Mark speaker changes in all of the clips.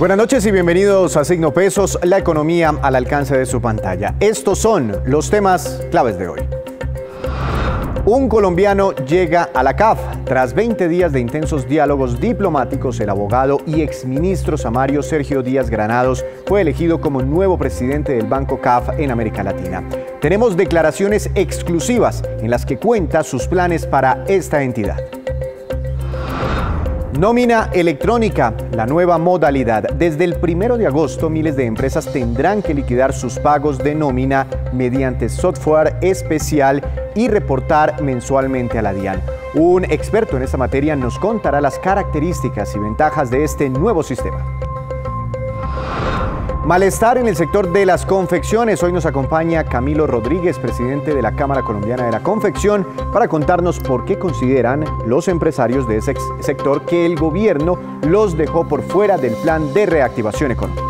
Speaker 1: Buenas noches y bienvenidos a Signo Pesos, la economía al alcance de su pantalla. Estos son los temas claves de hoy. Un colombiano llega a la CAF. Tras 20 días de intensos diálogos diplomáticos, el abogado y exministro Samario Sergio Díaz Granados fue elegido como nuevo presidente del Banco CAF en América Latina. Tenemos declaraciones exclusivas en las que cuenta sus planes para esta entidad. Nómina electrónica, la nueva modalidad. Desde el 1 de agosto, miles de empresas tendrán que liquidar sus pagos de nómina mediante software especial y reportar mensualmente a la DIAN. Un experto en esta materia nos contará las características y ventajas de este nuevo sistema. Malestar en el sector de las confecciones. Hoy nos acompaña Camilo Rodríguez, presidente de la Cámara Colombiana de la Confección, para contarnos por qué consideran los empresarios de ese sector que el gobierno los dejó por fuera del plan de reactivación económica.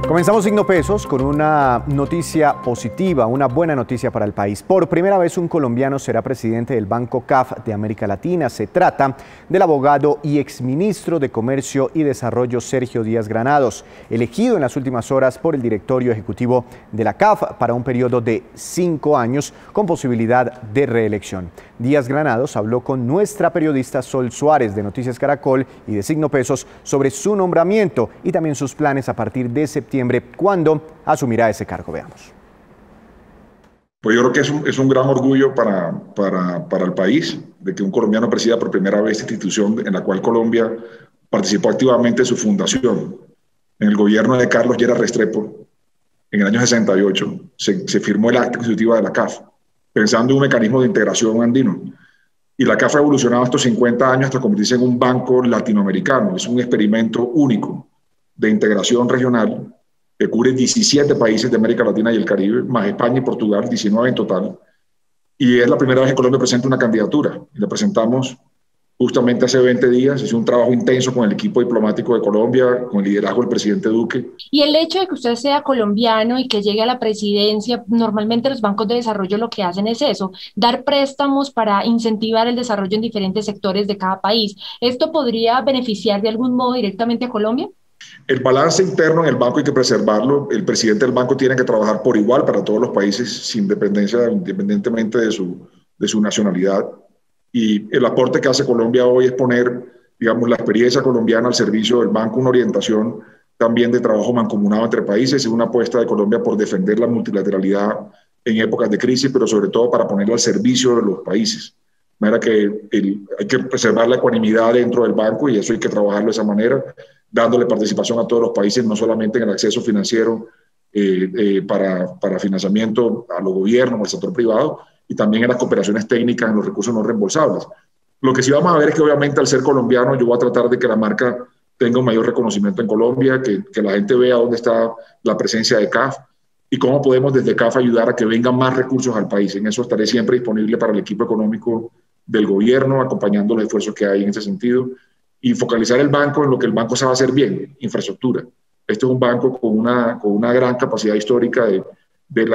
Speaker 1: Comenzamos Signo Pesos con una noticia positiva, una buena noticia para el país. Por primera vez un colombiano será presidente del Banco CAF de América Latina. Se trata del abogado y exministro de Comercio y Desarrollo Sergio Díaz Granados, elegido en las últimas horas por el directorio ejecutivo de la CAF para un periodo de 5 años con posibilidad de reelección. Díaz Granados habló con nuestra periodista Sol Suárez de Noticias Caracol y de Signo Pesos sobre su nombramiento y también sus planes a partir de septiembre, cuando asumirá ese cargo. Veamos.
Speaker 2: Pues yo creo que es un gran orgullo para el país de que un colombiano presida por primera vez esta institución en la cual Colombia participó activamente en su fundación. En el gobierno de Carlos Lleras Restrepo, en el año 68, se firmó el acta constitutiva de la CAF, pensando en un mecanismo de integración andino. Y la CAF ha evolucionado estos 50 años hasta convertirse en un banco latinoamericano. Es un experimento único de integración regional que cubre 17 países de América Latina y el Caribe, más España y Portugal, 19 en total. Y es la primera vez que Colombia presenta una candidatura. Y la presentamos justamente hace 20 días. Es un trabajo intenso con el equipo diplomático de Colombia, con el liderazgo del presidente Duque.
Speaker 3: Y el hecho de que usted sea colombiano y que llegue a la presidencia, normalmente los bancos de desarrollo lo que hacen es eso, dar préstamos para incentivar el desarrollo en diferentes sectores de cada país. ¿Esto podría beneficiar de algún modo directamente a Colombia?
Speaker 2: El balance interno en el banco hay que preservarlo. El presidente del banco tiene que trabajar por igual para todos los países, sin dependencia, independientemente de su nacionalidad. Y el aporte que hace Colombia hoy es poner, digamos, la experiencia colombiana al servicio del banco, una orientación también de trabajo mancomunado entre países y una apuesta de Colombia por defender la multilateralidad en épocas de crisis, pero sobre todo para ponerla al servicio de los países. De manera que hay que preservar la ecuanimidad dentro del banco y eso hay que trabajarlo de esa manera, dándole participación a todos los países, no solamente en el acceso financiero para financiamiento a los gobiernos, al sector privado, y también en las cooperaciones técnicas, en los recursos no reembolsables. Lo que sí vamos a ver es que obviamente al ser colombiano yo voy a tratar de que la marca tenga un mayor reconocimiento en Colombia, que la gente vea dónde está la presencia de CAF y cómo podemos desde CAF ayudar a que vengan más recursos al país. En eso estaré siempre disponible para el equipo económico del gobierno, acompañando los esfuerzos que hay en ese sentido, y focalizar el banco en lo que el banco sabe hacer bien, infraestructura. Este es un banco con una gran capacidad histórica de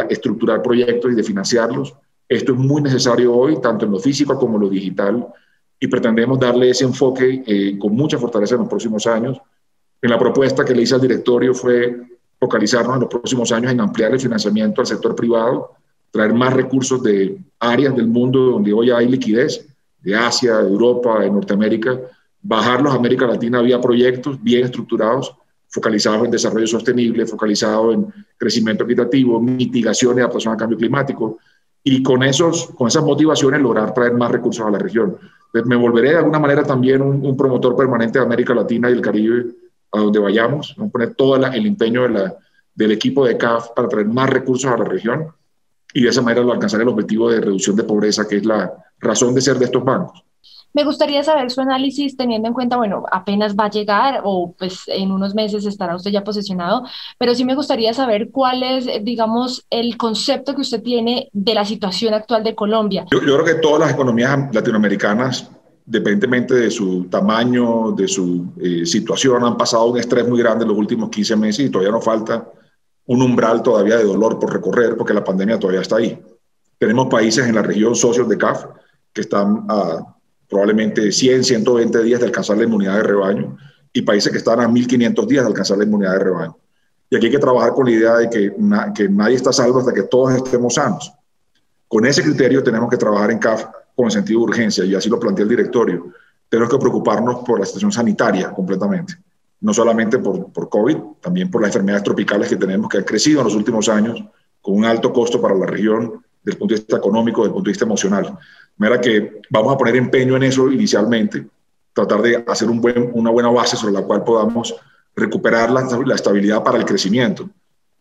Speaker 2: estructurar proyectos y de financiarlos. Esto es muy necesario hoy, tanto en lo físico como en lo digital, y pretendemos darle ese enfoque con mucha fortaleza en los próximos años. En la propuesta que le hice al directorio fue focalizarnos en los próximos años en ampliar el financiamiento al sector privado, traer más recursos de áreas del mundo donde hoy hay liquidez, de Asia, de Europa, de Norteamérica, bajarlos a América Latina vía proyectos bien estructurados, focalizados en desarrollo sostenible, focalizados en crecimiento equitativo, mitigación y adaptación al cambio climático, y con esas motivaciones lograr traer más recursos a la región. Entonces, me volveré de alguna manera también un promotor permanente de América Latina y el Caribe, a donde vayamos. Vamos a poner todo el empeño del equipo de CAF para traer más recursos a la región y de esa manera alcanzar el objetivo de reducción de pobreza, que es la razón de ser de estos bancos.
Speaker 3: Me gustaría saber su análisis teniendo en cuenta, bueno, apenas va a llegar o pues en unos meses estará usted ya posesionado, pero sí me gustaría saber cuál es, digamos, el concepto que usted tiene de la situación actual de Colombia.
Speaker 2: Yo creo que todas las economías latinoamericanas, independientemente de su tamaño, de su situación, han pasado un estrés muy grande en los últimos 15 meses y todavía nos falta un umbral todavía de dolor por recorrer porque la pandemia todavía está ahí. Tenemos países en la región socios de CAF que están probablemente 100, 120 días de alcanzar la inmunidad de rebaño, y países que están a 1.500 días de alcanzar la inmunidad de rebaño. Y aquí hay que trabajar con la idea de que nadie está salvo hasta que todos estemos sanos. Con ese criterio tenemos que trabajar en CAF con sentido de urgencia, y así lo plantea el directorio. Tenemos que preocuparnos por la situación sanitaria completamente, no solamente por COVID, también por las enfermedades tropicales que tenemos, que han crecido en los últimos años, con un alto costo para la región, desde el punto de vista económico, desde el punto de vista emocional. De manera que vamos a poner empeño en eso inicialmente, tratar de hacer una buena base sobre la cual podamos recuperar la estabilidad para el crecimiento.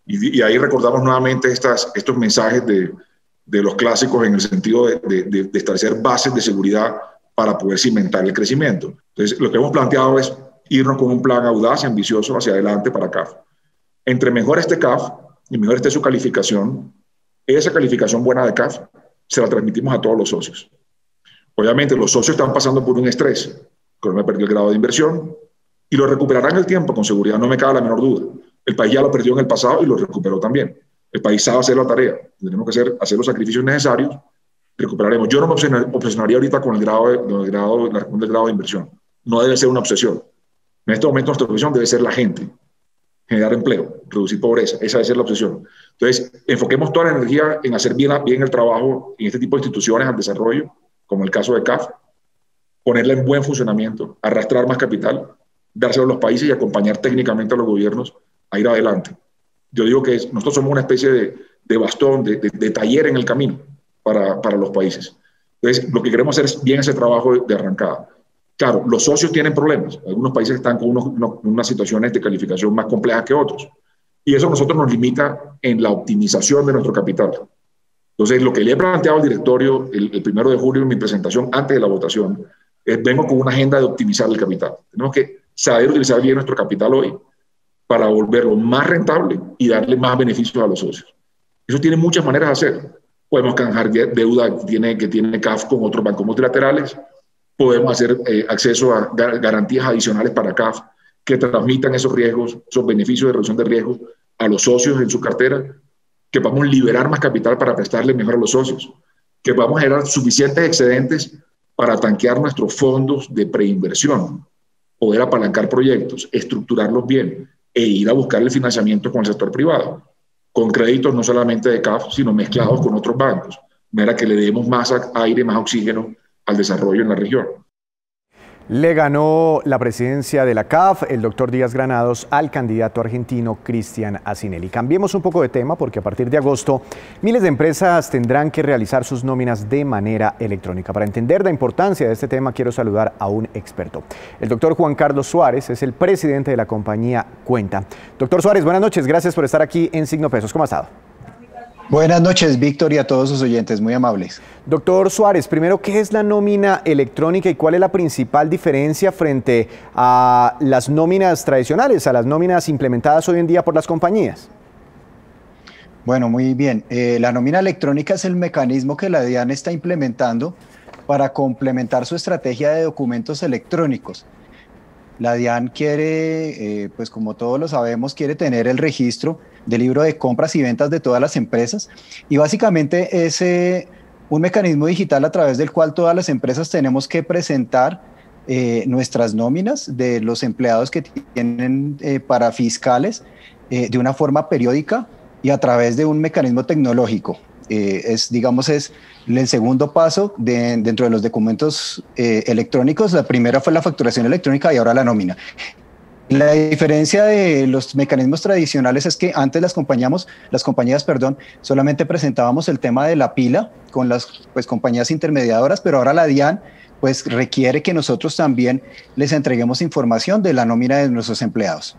Speaker 2: Y ahí recordamos nuevamente estos mensajes de los clásicos en el sentido de establecer bases de seguridad para poder cimentar el crecimiento. Entonces, lo que hemos planteado es irnos con un plan audaz y ambicioso hacia adelante para CAF. Entre mejor esté CAF y mejor esté su calificación, esa calificación buena de CAF se la transmitimos a todos los socios. Obviamente, los socios están pasando por un estrés. Colombia perdió el grado de inversión y lo recuperarán en el tiempo, con seguridad, no me cabe la menor duda. El país ya lo perdió en el pasado y lo recuperó también. El país sabe hacer la tarea. Tenemos que hacer los sacrificios necesarios, recuperaremos. Yo no me obsesionaría ahorita con el grado de inversión. No debe ser una obsesión. En este momento nuestra obsesión debe ser la gente, generar empleo, reducir pobreza. Esa debe ser la obsesión. Entonces, enfoquemos toda la energía en hacer bien el trabajo en este tipo de instituciones al desarrollo, como el caso de CAF, ponerla en buen funcionamiento, arrastrar más capital, dárselo a los países y acompañar técnicamente a los gobiernos a ir adelante. Yo digo que nosotros somos una especie de bastón, de taller en el camino para los países. Entonces, lo que queremos hacer es bien ese trabajo de arrancada. Claro, los socios tienen problemas. Algunos países están con unas situaciones de calificación más complejas que otros. Y eso a nosotros nos limita en la optimización de nuestro capital. Entonces, lo que le he planteado al directorio el 1 de julio en mi presentación antes de la votación es vengo con una agenda de optimizar el capital. Tenemos que saber utilizar bien nuestro capital hoy para volverlo más rentable y darle más beneficios a los socios. Eso tiene muchas maneras de hacer. Podemos canjear deuda que tiene CAF con otros bancos multilaterales. Podemos hacer acceso a garantías adicionales para CAF que transmitan esos riesgos, esos beneficios de reducción de riesgos a los socios en su cartera, que podamos liberar más capital para prestarle mejor a los socios, que podamos generar suficientes excedentes para tanquear nuestros fondos de preinversión, poder apalancar proyectos, estructurarlos bien e ir a buscar el financiamiento con el sector privado, con créditos no solamente de CAF, sino mezclados con otros bancos, de manera que le demos más aire, más oxígeno al desarrollo en la región.
Speaker 1: Le ganó la presidencia de la CAF el doctor Díaz Granados al candidato argentino Cristian Asinelli. Cambiemos un poco de tema porque a partir de agosto miles de empresas tendrán que realizar sus nóminas de manera electrónica. Para entender la importancia de este tema quiero saludar a un experto. El doctor Juan Carlos Suárez es el presidente de la compañía Cuenta. Doctor Suárez, buenas noches, gracias por estar aquí en Signo Pesos. ¿Cómo ha estado?
Speaker 4: Buenas noches, Víctor, y a todos sus oyentes, muy amables.
Speaker 1: Doctor Suárez, primero, ¿qué es la nómina electrónica y cuál es la principal diferencia frente a las nóminas tradicionales, a las nóminas implementadas hoy en día por las compañías?
Speaker 4: Bueno, muy bien. La nómina electrónica es el mecanismo que la DIAN está implementando para complementar su estrategia de documentos electrónicos. La DIAN quiere, pues como todos lo sabemos, quiere tener el registro del libro de compras y ventas de todas las empresas y básicamente es un mecanismo digital a través del cual todas las empresas tenemos que presentar nuestras nóminas de los empleados que tienen para fiscales de una forma periódica y a través de un mecanismo tecnológico. Es el segundo paso dentro de los documentos electrónicos. La primera fue la facturación electrónica y ahora la nómina. La diferencia de los mecanismos tradicionales es que antes las compañías, solamente presentábamos el tema de la pila con las compañías intermediadoras, pero ahora la DIAN requiere que nosotros también les entreguemos información de la nómina de nuestros empleados.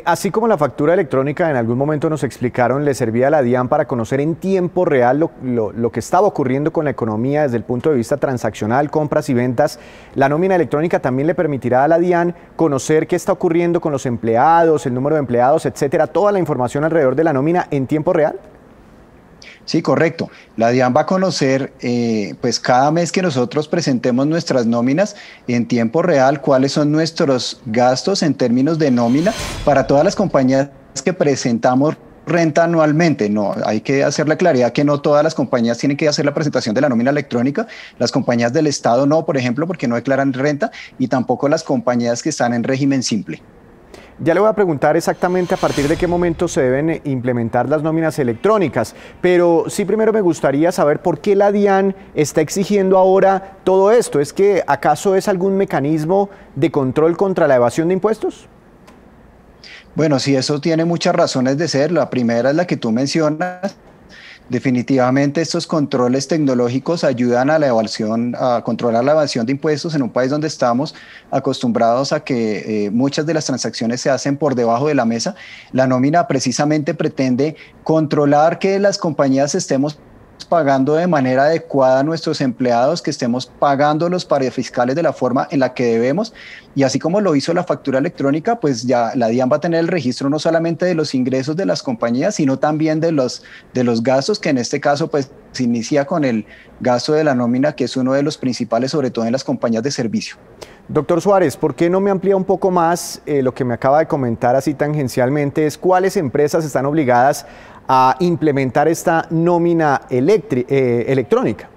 Speaker 1: Así como la factura electrónica en algún momento nos explicaron, le servía a la DIAN para conocer en tiempo real lo que estaba ocurriendo con la economía desde el punto de vista transaccional, compras y ventas. ¿La nómina electrónica también le permitirá a la DIAN conocer qué está ocurriendo con los empleados, el número de empleados, etcétera, toda la información alrededor de la nómina en tiempo real?
Speaker 4: Sí, correcto. La DIAN va a conocer, cada mes que nosotros presentemos nuestras nóminas en tiempo real, cuáles son nuestros gastos en términos de nómina para todas las compañías que presentamos renta anualmente. No, hay que hacer la claridad que no todas las compañías tienen que hacer la presentación de la nómina electrónica. Las compañías del Estado no, por ejemplo, porque no declaran renta, y tampoco las compañías que están en régimen simple.
Speaker 1: Ya le voy a preguntar exactamente a partir de qué momento se deben implementar las nóminas electrónicas, pero sí primero me gustaría saber por qué la DIAN está exigiendo ahora todo esto. ¿Es que acaso es algún mecanismo de control contra la evasión de impuestos?
Speaker 4: Bueno, sí, eso tiene muchas razones de ser. La primera es la que tú mencionas. Definitivamente estos controles tecnológicos ayudan a la evasión, a controlar la evasión de impuestos en un país donde estamos acostumbrados a que muchas de las transacciones se hacen por debajo de la mesa. La nómina precisamente pretende controlar que las compañías estemos pagando de manera adecuada a nuestros empleados, que estemos pagando los parafiscales de la forma en la que debemos, y así como lo hizo la factura electrónica, pues ya la DIAN va a tener el registro no solamente de los ingresos de las compañías, sino también de los gastos, que en este caso pues se inicia con el gasto de la nómina, que es uno de los principales, sobre todo en las compañías de servicio.
Speaker 1: Doctor Suárez, ¿por qué no me amplía un poco más lo que me acaba de comentar así tangencialmente? Es cuáles empresas están obligadas a implementar esta nómina electrónica.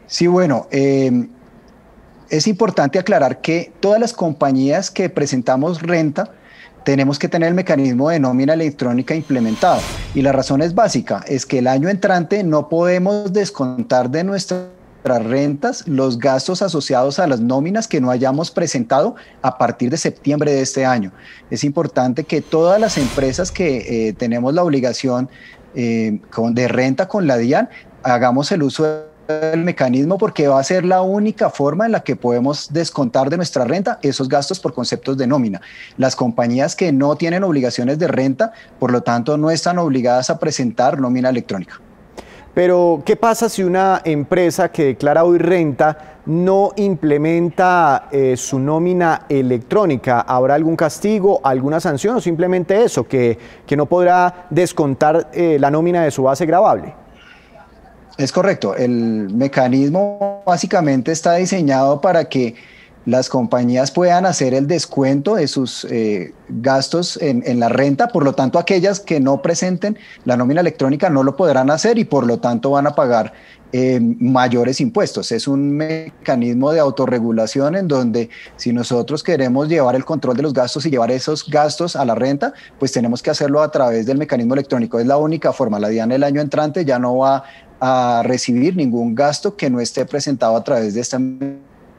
Speaker 4: Sí, bueno, es importante aclarar que todas las compañías que presentamos renta tenemos que tener el mecanismo de nómina electrónica implementado. Y la razón es básica, es que el año entrante no podemos descontar de nuestras rentas los gastos asociados a las nóminas que no hayamos presentado a partir de septiembre de este año. Es importante que todas las empresas que tenemos la obligación de renta con la DIAN hagamos el uso del mecanismo, porque va a ser la única forma en la que podemos descontar de nuestra renta esos gastos por conceptos de nómina. Las compañías que no tienen obligaciones de renta, por lo tanto, no están obligadas a presentar nómina electrónica.
Speaker 1: Pero, ¿qué pasa si una empresa que declara hoy renta no implementa su nómina electrónica? ¿Habrá algún castigo, alguna sanción o simplemente eso, que no podrá descontar la nómina de su base gravable?
Speaker 4: Es correcto. El mecanismo básicamente está diseñado para que las compañías puedan hacer el descuento de sus gastos en la renta. Por lo tanto, aquellas que no presenten la nómina electrónica no lo podrán hacer y por lo tanto van a pagar mayores impuestos. Es un mecanismo de autorregulación en donde si nosotros queremos llevar el control de los gastos y llevar esos gastos a la renta, pues tenemos que hacerlo a través del mecanismo electrónico. Es la única forma. La DIAN el año entrante ya no va a recibir ningún gasto que no esté presentado a través de este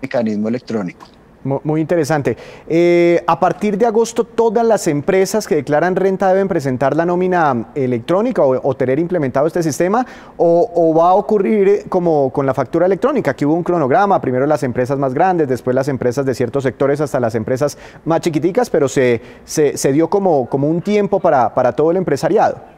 Speaker 4: mecanismo electrónico.
Speaker 1: Muy interesante. A partir de agosto, ¿todas las empresas que declaran renta deben presentar la nómina electrónica o tener implementado este sistema? ¿O va a ocurrir como con la factura electrónica, que hubo un cronograma, primero las empresas más grandes, después las empresas de ciertos sectores hasta las empresas más chiquiticas, pero se dio como un tiempo para todo el empresariado?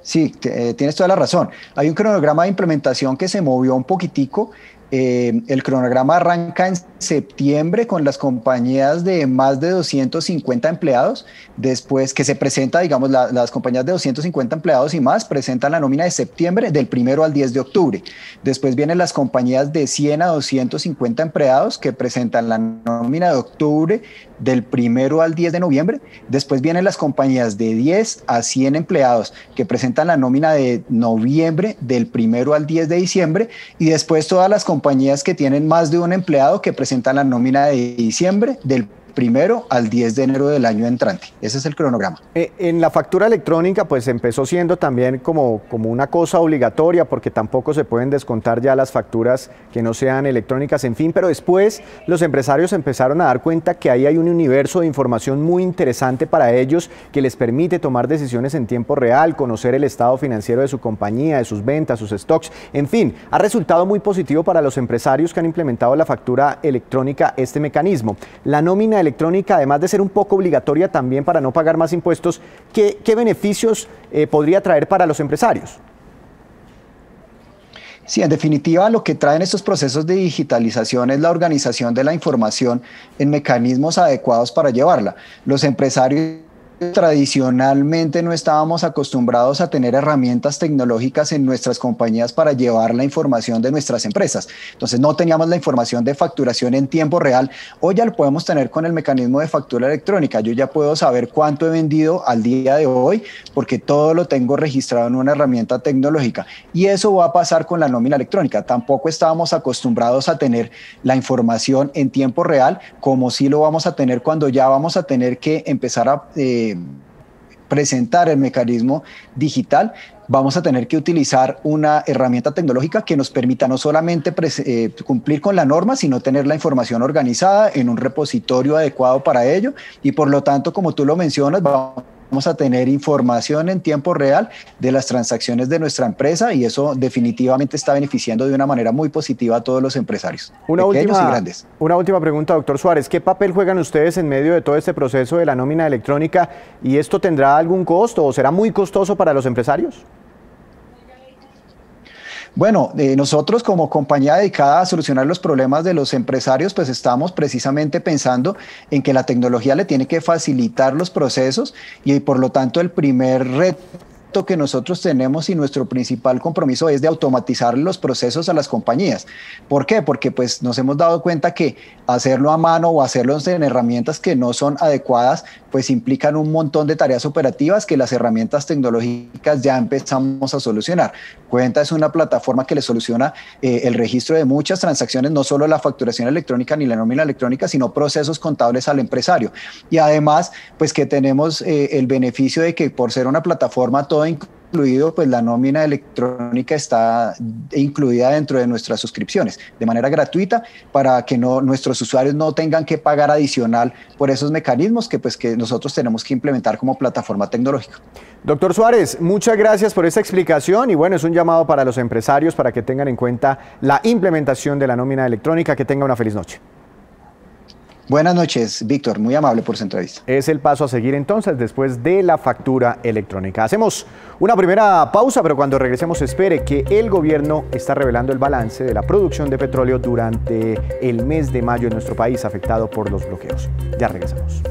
Speaker 4: Sí, tienes toda la razón. Hay un cronograma de implementación que se movió un poquitico. El cronograma arranca en septiembre con las compañías de más de 250 empleados, después que se presenta, digamos, las compañías de 250 empleados y más presentan la nómina de septiembre del 1 al 10 de octubre. Después vienen las compañías de 100 a 250 empleados que presentan la nómina de octubre del 1 al 10 de noviembre. Después vienen las compañías de 10 a 100 empleados que presentan la nómina de noviembre del 1 al 10 de diciembre, y después todas las compañías que tienen más de un empleado que presentan la nómina de diciembre del 1 al 10 de enero del año entrante. Ese es el cronograma.
Speaker 1: En la factura electrónica pues empezó siendo también como una cosa obligatoria, porque tampoco se pueden descontar ya las facturas que no sean electrónicas, en fin, pero después los empresarios empezaron a dar cuenta que ahí hay un universo de información muy interesante para ellos que les permite tomar decisiones en tiempo real, conocer el estado financiero de su compañía, de sus ventas, sus stocks, en fin, ha resultado muy positivo para los empresarios que han implementado la factura electrónica este mecanismo. La nómina electrónica, además de ser un poco obligatoria también para no pagar más impuestos, ¿qué beneficios podría traer para los empresarios?
Speaker 4: Sí, en definitiva, lo que traen estos procesos de digitalización es la organización de la información en mecanismos adecuados para llevarla. Los empresarios tradicionalmente no estábamos acostumbrados a tener herramientas tecnológicas en nuestras compañías para llevar la información de nuestras empresas. Entonces no teníamos la información de facturación en tiempo real. Hoy ya lo podemos tener con el mecanismo de factura electrónica. Yo ya puedo saber cuánto he vendido al día de hoy porque todo lo tengo registrado en una herramienta tecnológica. Y eso va a pasar con la nómina electrónica. Tampoco estábamos acostumbrados a tener la información en tiempo real como sí lo vamos a tener cuando ya vamos a tener que empezar a presentar el mecanismo digital. Vamos a tener que utilizar una herramienta tecnológica que nos permita no solamente cumplir con la norma, sino tener la información organizada en un repositorio adecuado para ello y por lo tanto, como tú lo mencionas, vamos a tener información en tiempo real de las transacciones de nuestra empresa y eso definitivamente está beneficiando de una manera muy positiva a todos los empresarios, pequeños y grandes.
Speaker 1: Una última pregunta, doctor Suárez. ¿Qué papel juegan ustedes en medio de todo este proceso de la nómina electrónica y esto tendrá algún costo o será muy costoso para los empresarios?
Speaker 4: Bueno, nosotros como compañía dedicada a solucionar los problemas de los empresarios, pues estamos precisamente pensando en que la tecnología le tiene que facilitar los procesos y por lo tanto el primer reto que nosotros tenemos y nuestro principal compromiso es de automatizar los procesos a las compañías. ¿Por qué? Porque pues nos hemos dado cuenta que hacerlo a mano o hacerlo en herramientas que no son adecuadas pues implican un montón de tareas operativas que las herramientas tecnológicas ya empezamos a solucionar. Cuenta es una plataforma que le soluciona el registro de muchas transacciones, no solo la facturación electrónica ni la nómina electrónica, sino procesos contables al empresario. Y además, pues que tenemos el beneficio de que por ser una plataforma todo incluido, pues la nómina electrónica está incluida dentro de nuestras suscripciones de manera gratuita para que nuestros usuarios no tengan que pagar adicional por esos mecanismos que nosotros tenemos que implementar como plataforma tecnológica.
Speaker 1: Doctor Suárez, muchas gracias por esta explicación y bueno, es un llamado para los empresarios para que tengan en cuenta la implementación de la nómina electrónica. Que tenga una feliz noche.
Speaker 4: Buenas noches, Víctor. Muy amable por su entrevista.
Speaker 1: Es el paso a seguir entonces después de la factura electrónica. Hacemos una primera pausa, pero cuando regresemos espere que el gobierno está revelando el balance de la producción de petróleo durante el mes de mayo en nuestro país afectado por los bloqueos. Ya regresamos.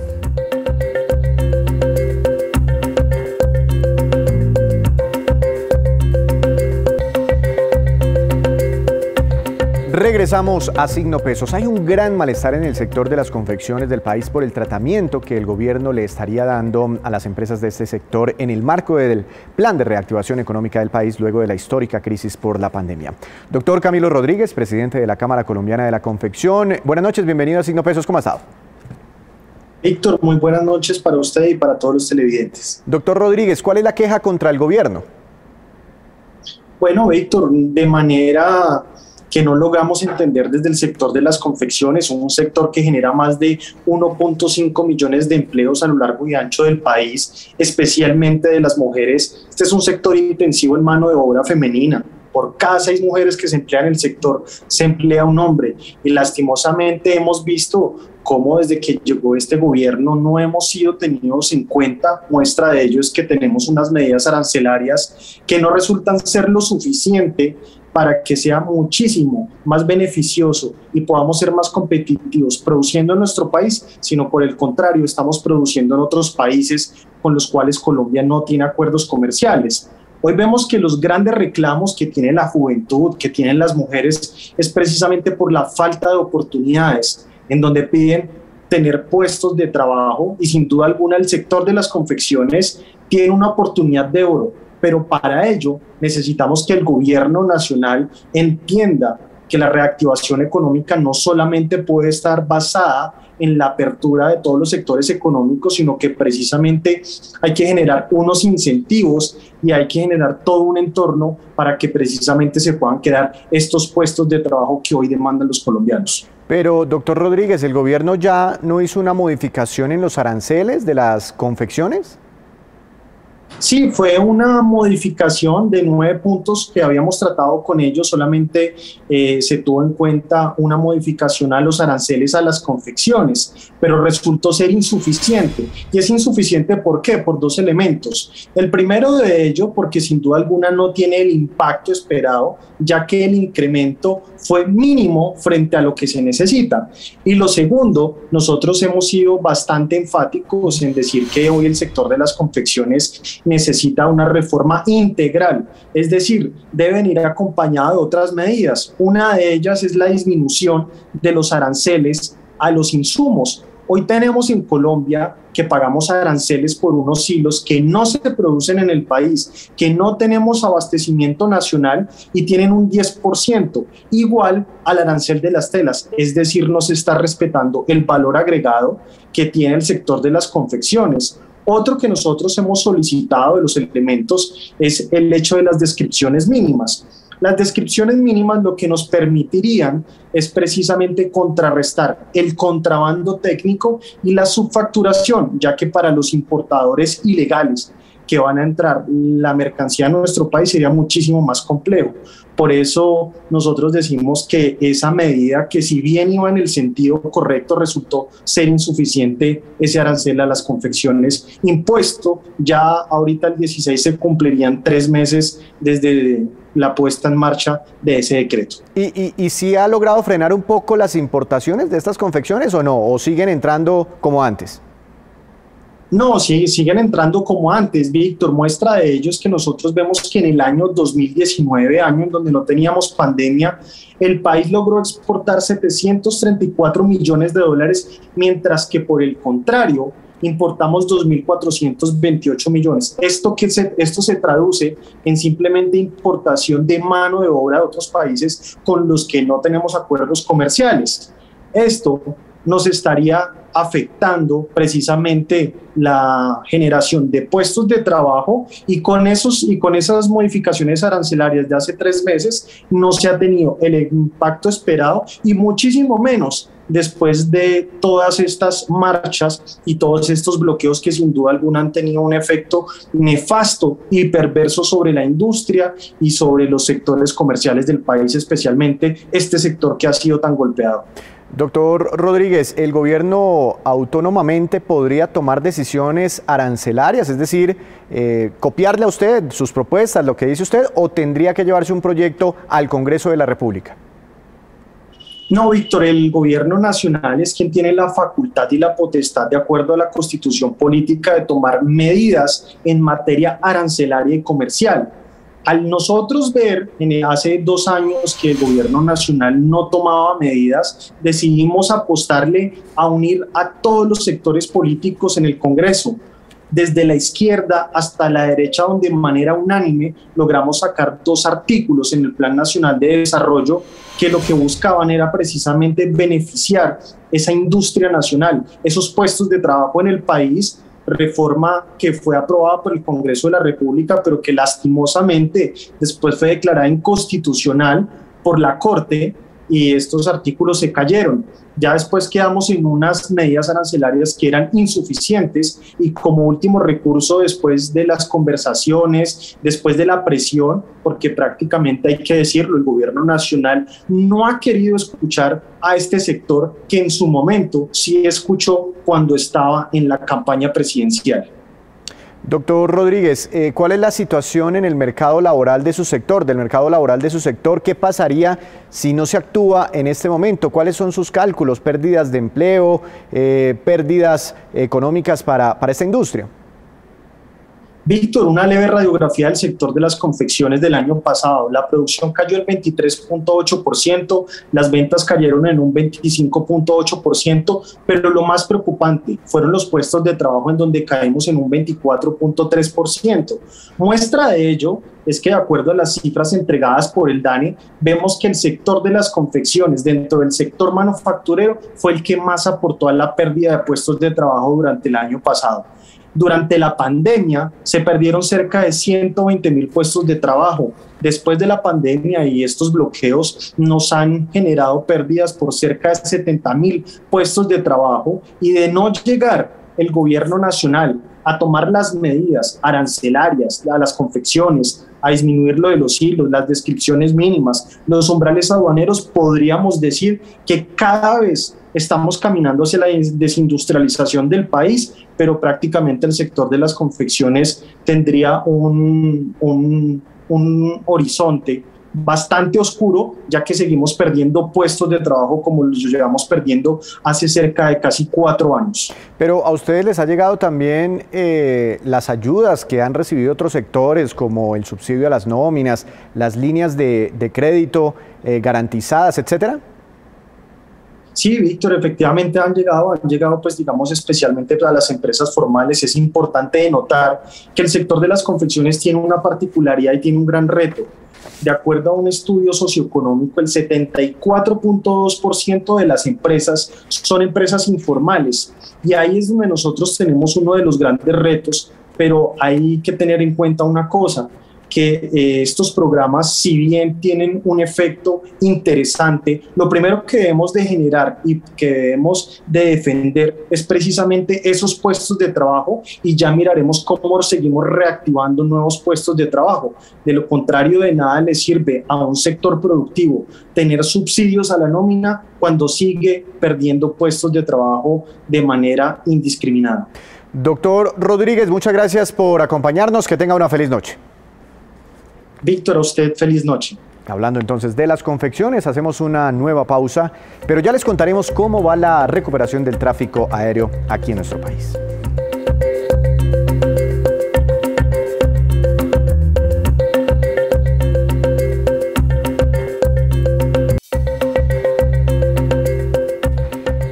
Speaker 1: Regresamos a Signo Pesos. Hay un gran malestar en el sector de las confecciones del país por el tratamiento que el gobierno le estaría dando a las empresas de este sector en el marco del plan de reactivación económica del país luego de la histórica crisis por la pandemia. Doctor Camilo Rodríguez, presidente de la Cámara Colombiana de la Confección. Buenas noches, bienvenido a Signo Pesos. ¿Cómo ha estado?
Speaker 5: Víctor, muy buenas noches para usted y para todos los televidentes.
Speaker 1: Doctor Rodríguez, ¿cuál es la queja contra el gobierno?
Speaker 5: Bueno, Víctor, de manera que no logramos entender desde el sector de las confecciones, un sector que genera más de 1.5 millones de empleos a lo largo y ancho del país, especialmente de las mujeres. Este es un sector intensivo en mano de obra femenina. Por cada 6 mujeres que se emplean en el sector, se emplea un hombre. Y lastimosamente hemos visto cómo desde que llegó este gobierno no hemos sido tenidos en cuenta. Muestra de ello es que tenemos unas medidas arancelarias que no resultan ser lo suficiente para que sea muchísimo más beneficioso y podamos ser más competitivos produciendo en nuestro país, sino por el contrario, estamos produciendo en otros países con los cuales Colombia no tiene acuerdos comerciales. Hoy vemos que los grandes reclamos que tiene la juventud, que tienen las mujeres, es precisamente por la falta de oportunidades, en donde piden tener puestos de trabajo y sin duda alguna el sector de las confecciones tiene una oportunidad de oro. Pero para ello necesitamos que el gobierno nacional entienda que la reactivación económica no solamente puede estar basada en la apertura de todos los sectores económicos, sino que precisamente hay que generar unos incentivos y hay que generar todo un entorno para que precisamente se puedan crear estos puestos de trabajo que hoy demandan los colombianos.
Speaker 1: Pero, doctor Rodríguez, ¿el gobierno ya no hizo una modificación en los aranceles de las confecciones?
Speaker 5: Sí, fue una modificación de 9 puntos que habíamos tratado con ellos, solamente se tuvo en cuenta una modificación a los aranceles a las confecciones, pero resultó ser insuficiente. ¿Y es insuficiente por qué? Por 2 elementos. El primero de ello, porque sin duda alguna no tiene el impacto esperado, ya que el incremento fue mínimo frente a lo que se necesita. Y lo segundo, nosotros hemos sido bastante enfáticos en decir que hoy el sector de las confecciones necesita una reforma integral, es decir, deben ir acompañada de otras medidas. Una de ellas es la disminución de los aranceles a los insumos. Hoy tenemos en Colombia que pagamos aranceles por unos hilos que no se producen en el país, que no tenemos abastecimiento nacional y tienen un 10%, igual al arancel de las telas, es decir, no se está respetando el valor agregado que tiene el sector de las confecciones. Otro que nosotros hemos solicitado de los elementos es el hecho de las descripciones mínimas. Las descripciones mínimas lo que nos permitirían es precisamente contrarrestar el contrabando técnico y la subfacturación, ya que para los importadores ilegales que van a entrar la mercancía a nuestro país sería muchísimo más complejo. Por eso nosotros decimos que esa medida, que si bien iba en el sentido correcto, resultó ser insuficiente ese arancel a las confecciones impuesto. Ya ahorita el 16 se cumplirían 3 meses desde la puesta en marcha de ese decreto.
Speaker 1: ¿Y si ha logrado frenar un poco las importaciones de estas confecciones o no? ¿O siguen entrando como antes?
Speaker 5: No, sí, siguen entrando como antes, Víctor. Muestra de ello es que nosotros vemos que en el año 2019, año en donde no teníamos pandemia, el país logró exportar 734 millones de dólares, mientras que por el contrario, importamos 2.428 millones. Esto se traduce en simplemente importación de mano de obra de otros países con los que no tenemos acuerdos comerciales. Esto nos estaría afectando precisamente la generación de puestos de trabajo y con esas modificaciones arancelarias de hace 3 meses no se ha tenido el impacto esperado y muchísimo menos después de todas estas marchas y todos estos bloqueos que sin duda alguna han tenido un efecto nefasto y perverso sobre la industria y sobre los sectores comerciales del país, especialmente este sector que ha sido tan golpeado.
Speaker 1: Doctor Rodríguez, ¿el gobierno autónomamente podría tomar decisiones arancelarias, es decir, copiarle a usted sus propuestas, lo que dice usted, o tendría que llevarse un proyecto al Congreso de la República?
Speaker 5: No, Víctor, el gobierno nacional es quien tiene la facultad y la potestad, de acuerdo a la Constitución Política, de tomar medidas en materia arancelaria y comercial. Al nosotros ver hace 2 años que el gobierno nacional no tomaba medidas, decidimos apostarle a unir a todos los sectores políticos en el Congreso, desde la izquierda hasta la derecha, donde de manera unánime logramos sacar 2 artículos en el Plan Nacional de Desarrollo que lo que buscaban era precisamente beneficiar esa industria nacional, esos puestos de trabajo en el país. Reforma que fue aprobada por el Congreso de la República, pero que lastimosamente después fue declarada inconstitucional por la Corte y estos artículos se cayeron. Ya después quedamos en unas medidas arancelarias que eran insuficientes y como último recurso, después de las conversaciones, después de la presión, porque prácticamente hay que decirlo, el gobierno nacional no ha querido escuchar a este sector que en su momento sí escuchó cuando estaba en la campaña presidencial.
Speaker 1: Doctor Rodríguez, ¿cuál es la situación en el mercado laboral de su sector, del mercado laboral de su sector? ¿Qué pasaría si no se actúa en este momento? ¿Cuáles son sus cálculos? ¿Pérdidas de empleo? ¿Pérdidas económicas para esta industria?
Speaker 5: Víctor, una leve radiografía del sector de las confecciones del año pasado. La producción cayó el 23.8%, las ventas cayeron en un 25.8%, pero lo más preocupante fueron los puestos de trabajo, en donde caímos en un 24.3%. Muestra de ello es que, de acuerdo a las cifras entregadas por el DANE, vemos que el sector de las confecciones dentro del sector manufacturero fue el que más aportó a la pérdida de puestos de trabajo durante el año pasado. Durante la pandemia se perdieron cerca de 120.000 puestos de trabajo. Después de la pandemia y estos bloqueos nos han generado pérdidas por cerca de 70.000 puestos de trabajo, y de no llegar el gobierno nacional a tomar las medidas arancelarias a las confecciones, a disminuir lo de los hilos, las descripciones mínimas, los umbrales aduaneros, podríamos decir que cada vez estamos caminando hacia la desindustrialización del país, pero prácticamente el sector de las confecciones tendría un horizonte bastante oscuro, ya que seguimos perdiendo puestos de trabajo como los llevamos perdiendo hace cerca de casi 4 años.
Speaker 1: Pero a ustedes les ha llegado también las ayudas que han recibido otros sectores, como el subsidio a las nóminas, las líneas de crédito garantizadas, etcétera.
Speaker 5: Sí, Víctor, efectivamente han llegado pues digamos especialmente a las empresas formales. Es importante notar que el sector de las confecciones tiene una particularidad y tiene un gran reto. De acuerdo a un estudio socioeconómico, el 74.2% de las empresas son empresas informales, y ahí es donde nosotros tenemos uno de los grandes retos, pero hay que tener en cuenta una cosa, que estos programas, si bien tienen un efecto interesante, lo primero que debemos de generar y que debemos de defender es precisamente esos puestos de trabajo, y ya miraremos cómo seguimos reactivando nuevos puestos de trabajo. De lo contrario, de nada le sirve a un sector productivo tener subsidios a la nómina cuando sigue perdiendo puestos de trabajo de manera indiscriminada.
Speaker 1: Doctor Rodríguez, muchas gracias por acompañarnos. Que tenga una feliz noche.
Speaker 5: Víctor, a usted feliz noche.
Speaker 1: Hablando entonces de las confecciones, hacemos una nueva pausa, pero ya les contaremos cómo va la recuperación del tráfico aéreo aquí en nuestro país.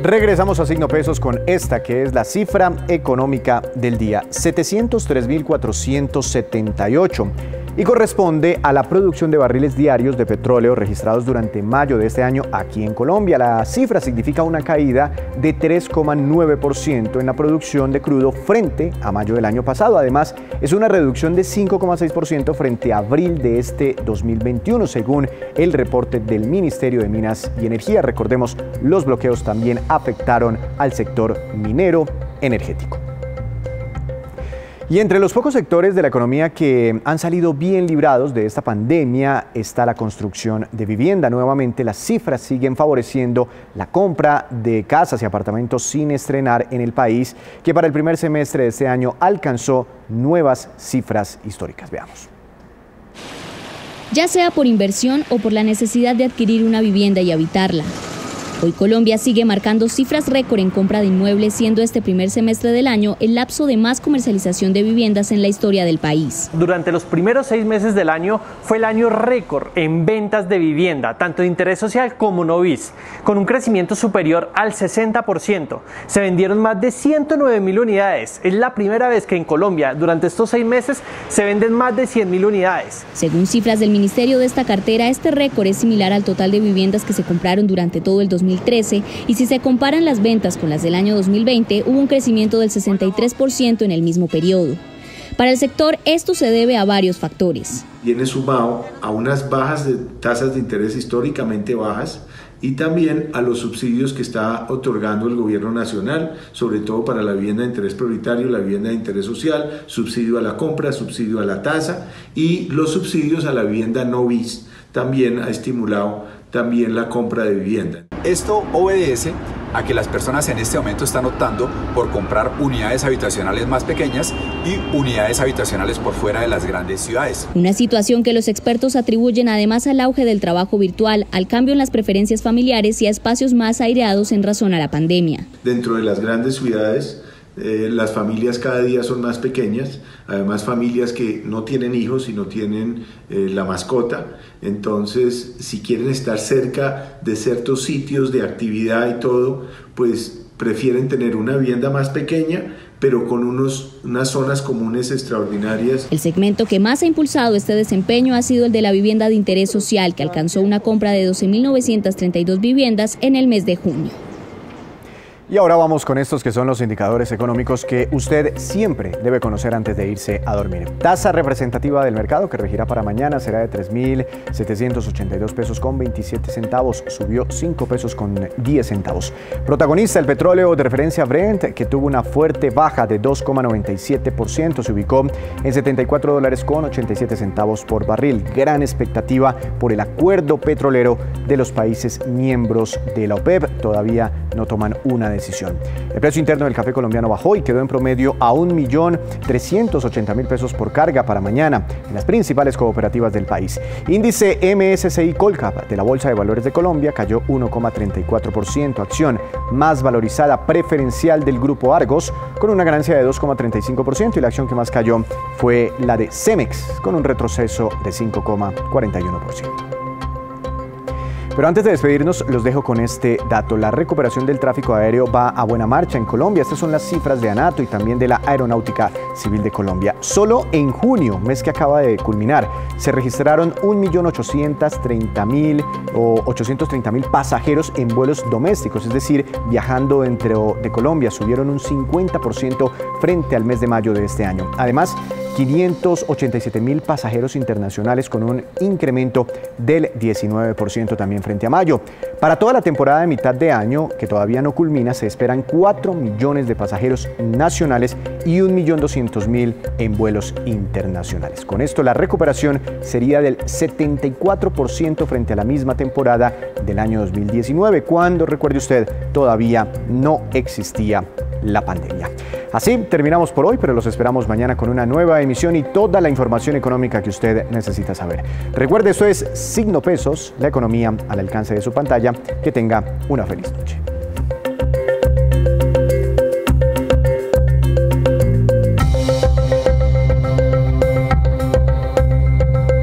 Speaker 1: Regresamos a Signo Pesos con esta que es la cifra económica del día, 703.478. y corresponde a la producción de barriles diarios de petróleo registrados durante mayo de este año aquí en Colombia. La cifra significa una caída de 3,9% en la producción de crudo frente a mayo del año pasado. Además, es una reducción de 5,6% frente a abril de este 2021, según el reporte del Ministerio de Minas y Energía. Recordemos, los bloqueos también afectaron al sector minero energético. Y entre los pocos sectores de la economía que han salido bien librados de esta pandemia está la construcción de vivienda. Nuevamente, las cifras siguen favoreciendo la compra de casas y apartamentos sin estrenar en el país, que para el primer semestre de este año alcanzó nuevas cifras históricas. Veamos.
Speaker 6: Ya sea por inversión o por la necesidad de adquirir una vivienda y habitarla, hoy Colombia sigue marcando cifras récord en compra de inmuebles, siendo este primer semestre del año el lapso de más comercialización de viviendas en la historia del país.
Speaker 7: Durante los primeros 6 meses del año fue el año récord en ventas de vivienda, tanto de interés social como no bis, con un crecimiento superior al 60%. Se vendieron más de 109.000 unidades. Es la primera vez que en Colombia durante estos 6 meses se venden más de 100.000 unidades.
Speaker 6: Según cifras del ministerio de esta cartera, este récord es similar al total de viviendas que se compraron durante todo el 2013, y si se comparan las ventas con las del año 2020, hubo un crecimiento del 63% en el mismo periodo. Para el sector, esto se debe a varios factores.
Speaker 8: Viene sumado a unas bajas de tasas de interés históricamente bajas y también a los subsidios que está otorgando el gobierno nacional, sobre todo para la vivienda de interés prioritario, la vivienda de interés social, subsidio a la compra, subsidio a la tasa, y los subsidios a la vivienda no bis también ha estimulado también la compra de vivienda.
Speaker 9: Esto obedece a que las personas en este momento están optando por comprar unidades habitacionales más pequeñas y unidades habitacionales por fuera de las grandes ciudades.
Speaker 6: Una situación que los expertos atribuyen además al auge del trabajo virtual, al cambio en las preferencias familiares y a espacios más aireados en razón a la pandemia.
Speaker 8: Dentro de las grandes ciudades, las familias cada día son más pequeñas, además familias que no tienen hijos y no tienen la mascota, entonces si quieren estar cerca de ciertos sitios de actividad y todo, pues prefieren tener una vivienda más pequeña, pero con unas zonas comunes extraordinarias.
Speaker 6: El segmento que más ha impulsado este desempeño ha sido el de la vivienda de interés social, que alcanzó una compra de 12.932 viviendas en el mes de junio.
Speaker 1: Y ahora vamos con estos que son los indicadores económicos que usted siempre debe conocer antes de irse a dormir. Tasa representativa del mercado que regirá para mañana será de 3.782 pesos con 27 centavos, subió 5 pesos con 10 centavos. Protagonista el petróleo de referencia Brent, que tuvo una fuerte baja de 2,97%, se ubicó en $74 con 87 centavos por barril. Gran expectativa por el acuerdo petrolero de los países miembros de la OPEP, todavía no toman una decisión. El precio interno del café colombiano bajó y quedó en promedio a 1.380.000 pesos por carga para mañana en las principales cooperativas del país. Índice MSCI Colcap de la Bolsa de Valores de Colombia cayó 1,34%, acción más valorizada preferencial del grupo Argos con una ganancia de 2,35%, y la acción que más cayó fue la de Cemex con un retroceso de 5,41%. Pero antes de despedirnos, los dejo con este dato. La recuperación del tráfico aéreo va a buena marcha en Colombia. Estas son las cifras de ANATO y también de la Aeronáutica Civil de Colombia. Solo en junio, mes que acaba de culminar, se registraron 1.830.000 pasajeros en vuelos domésticos, es decir, viajando dentro de Colombia. Subieron un 50% frente al mes de mayo de este año. Además, 587.000 pasajeros internacionales con un incremento del 19% también frente a mayo. Para toda la temporada de mitad de año, que todavía no culmina, se esperan 4 millones de pasajeros nacionales y 1.200.000 en vuelos internacionales. Con esto, la recuperación sería del 74% frente a la misma temporada del año 2019, cuando, recuerde usted, todavía no existía la pandemia. Así terminamos por hoy, pero los esperamos mañana con una nueva emisión y toda la información económica que usted necesita saber. Recuerde, esto es Signo Pesos, la economía al alcance de su pantalla. Que tenga una feliz noche.